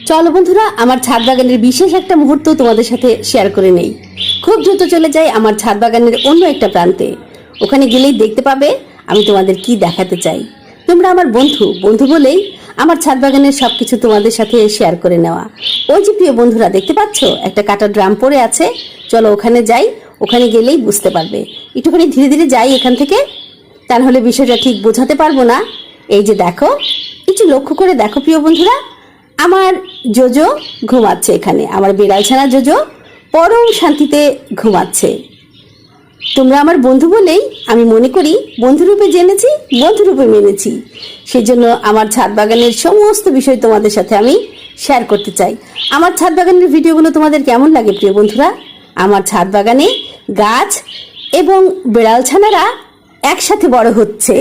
চলো বন্ধুরা, আমার ছাদ বাগানের বিশেষ একটা মুহূর্ত তোমাদের সাথে শেয়ার করে নেই। খুব দ্রুত চলে যাই আমার ছাদ বাগানের অন্য একটা প্রান্তে। ওখানে গেলেই দেখতে পাবে আমি তোমাদের কি দেখাতে চাই। তোমরা আমার বন্ধু বলেই আমার ছাদ বাগানের সবকিছু তোমাদের সাথে শেয়ার করে নেওয়া। ওই যে প্রিয় বন্ধুরা, দেখতে পাচ্ছ একটা কাটা ড্রাম পড়ে আছে। চলো ওখানে যাই, ওখানে গেলেই বুঝতে পারবে। একটুখানি ধীরে ধীরে যাই এখান থেকে, তা নাহলে বিষয়টা ঠিক বোঝাতে পারবো না। এই যে দেখো, একটু লক্ষ্য করে দেখো প্রিয় বন্ধুরা, আমার জোজো ঘুমাচ্ছে এখানে। আমার বিড়াল ছানা জোজো পরম শান্তিতে ঘুমাচ্ছে। তোমরা আমার বন্ধু বলেই আমি মনে করি বন্ধুরূপে জেনেছি, বন্ধুরূপে মেনেছি। সেজন্য আমার ছাদ বাগানের সমস্ত বিষয় তোমাদের সাথে আমি শেয়ার করতে চাই। আমার ছাদ বাগানের ভিডিওগুলো তোমাদের কেমন লাগে প্রিয় বন্ধুরা? আমার ছাদ বাগানে গাছ এবং বিড়াল ছানারা একসাথে বড় হচ্ছে।